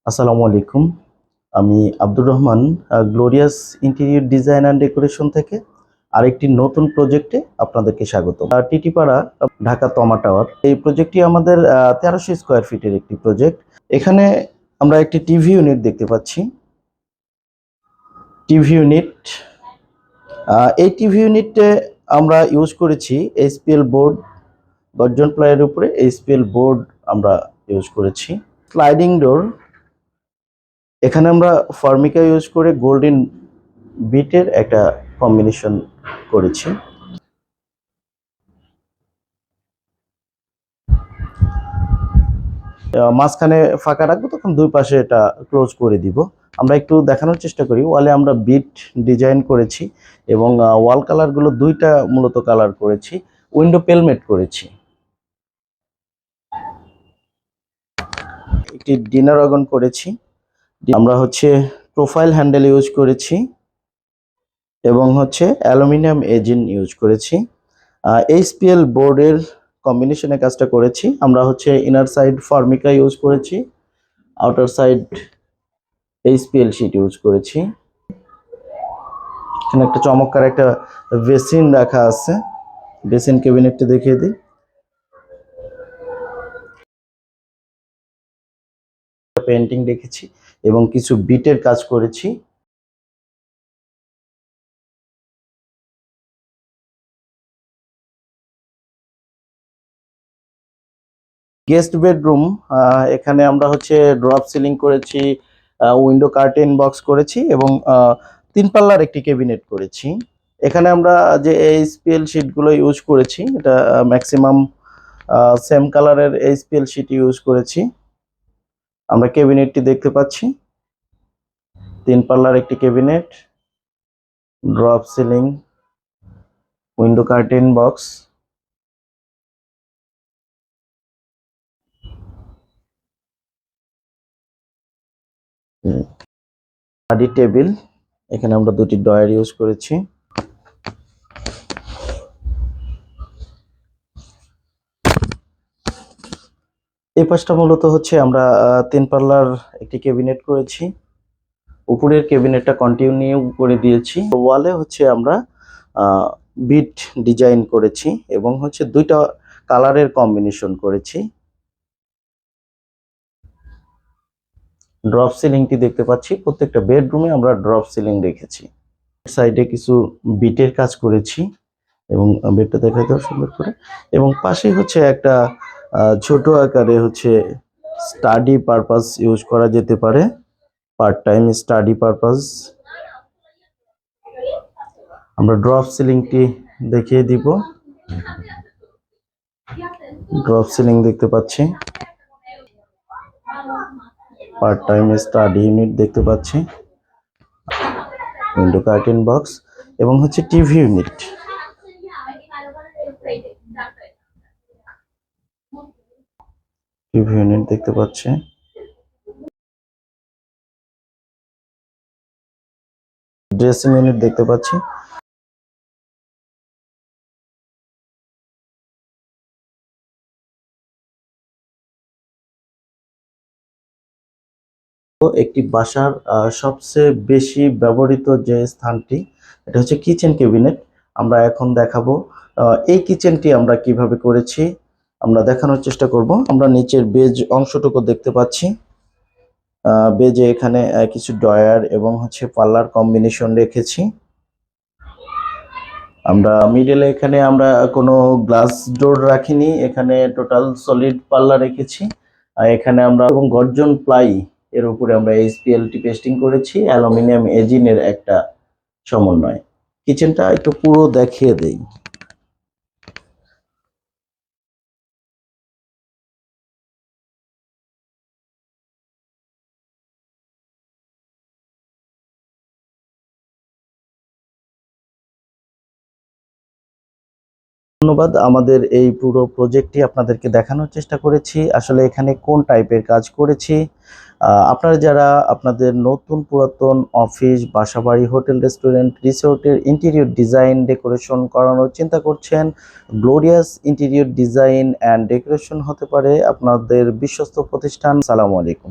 আসসালামু আলাইকুম। আমি Abdur Rahman glorious interior design and decoration থেকে আরেকটি নতুন প্রজেক্টে আপনাদেরকে স্বাগতম। টিটিপাড়া, ঢাকা তমা টাওয়ার। এই প্রজেক্টটি আমাদের ১৩০০ স্কোয়ার ফিটের একটি প্রজেক্ট। এখানে আমরা একটি টিভি ইউনিট দেখতে পাচ্ছি। টিভি ইউনিট, এই টিভি ইউনিটে আমরা ইউজ করেছি এইচপিএল বোর্ড, গর্জন প্লাইয়ের উপরে এইচপিএল বোর্ড আমরা ইউজ করেছি। স্লাইডিং ডোর, এখানে আমরা ফর্মিকা ইউজ করে গোল্ডেন বিটের একটা কম্বিনেশন করেছি। মাঝখানে ফাঁকা রাখবো, তখন দুই পাশে এটা ক্লোজ করে দিব। আমরা একটু দেখানোর চেষ্টা করি। ওয়ালে আমরা বিট ডিজাইন করেছি এবং ওয়াল কালারগুলো দুইটা মূলত কালার করেছি। উইন্ডো পেলমেট করেছি। একটি ডিনার ওয়াগন করেছি। আমরা প্রোফাইল হ্যান্ডেল ইউজ করেছি এবং অ্যালুমিনিয়াম এজিন ইউজ করেছি। এইচপিএল বোর্ডের কম্বিনেশনে কাজটা করেছি। আমরা ইনার সাইড ফর্মিকা ইউজ করেছি, outer side HPL sheet use করেছি। এখানে একটা চমৎকার একটা বেসিন রাখা আছে। বেসিন ক্যাবিনেটটি দেখিয়ে দিই। পেন্টিং রেখেছি এবং কিছু বিটের কাজ করেছি। গেস্ট বেডরুম, এখানে আমরা ড্রপ সিলিং করেছি, উইন্ডো কার্টেন বক্স করেছি এবং 3 পাল্লার একটি ক্যাবিনেট করেছি। এখানে আমরা যে এইচপিএল শিটগুলো ইউজ করেছি, এটা ম্যাক্সিমাম সেম কালারের এইচপিএল শিট ইউজ করেছি। আমরা ক্যাবিনেটটি দেখতে পাচ্ছি, 3 পাল্লার একটি cabinet, drop ceiling, window curtain box. Study table, এখানে আমরা দুটি ডয়ার ইউজ করেছি। এই পাশটা মূলত আমরা 3 পাল্লার একটি ক্যাবিনেট করেছি। উপরের ক্যাবিনেটটা কন্টিনিউ করে দিয়েছি। ওয়ালে আমরা বিট ডিজাইন করেছি এবং দুইটা কালারের কম্বিনেশন করেছি। ড্রপ সিলিংটি দেখতে পাচ্ছি, প্রত্যেকটা বেডরুমে আমরা ড্রপ সিলিং রেখেছি। সাইডে কিছু বিটের কাজ করেছি এবং বেডটা দেখাতে সুন্দর করে। এবং পাশে একটা ছোট আকারে স্টাডি পারপাস ইউজ করা যেতে পারে, পার্ট টাইম স্টাডি পারপাস। আমরা ড্রপ সিলিংটি দেখিয়ে দিব। ড্রপ সিলিং দেখতে পাচ্ছি, পার্ট টাইম স্টাডি ইউনিট দেখতে পাচ্ছি, উইন্ডো কার্টেন বক্স এবং টিভি ইউনিট। টিভি ইউনিট দেখতে পাচ্ছি। ড্রেসিং ইউনিট দেখতে পাচ্ছি। একটি বাসার সবচেয়ে বেশি ব্যবহৃত যে স্থানটি, এটা কিচেন ক্যাবিনেট। আমরা এখন দেখাবো এই কিচেনটি আমরা কিভাবে করেছি, আমরা দেখানোর চেষ্টা করব। আমরা নিচের বেজ অংশটুকু দেখতে পাচ্ছি। বেজে এখানে কিছু ডয়ার এবং পাল্লার কম্বিনেশন রেখেছি। আমরা মিডলে এখানে আমরা কোনো গ্লাস ডোর রাখিনি, এখানে টোটাল সলিড পাল্লা রেখেছি। এখানে আমরা এবং গর্জন প্লাই এর উপরে আমরা এইচপিএলটি পেস্টিং করেছি, অ্যালুমিনিয়াম এজিনের একটা সমন্বয়। কিচেনটা একটু পুরো দেখিয়ে দেই। ধন্যবাদ। আমাদের এই পুরো প্রজেক্টটি আপনাদেরকে দেখানোর চেষ্টা করেছি আসলে এখানে কোন টাইপের কাজ করেছি। আপনারা যারা আপনাদের নতুন পুরাতন অফিস, বাসাবাড়ি, হোটেল, রেস্টুরেন্ট, রিসোর্টের ইন্টেরিয়র ডিজাইন ডেকোরেশন করানোর চিন্তা করছেন, glorious interior design and decoration হতে পারে আপনাদের বিশ্বস্ত প্রতিষ্ঠান। আসসালামু আলাইকুম।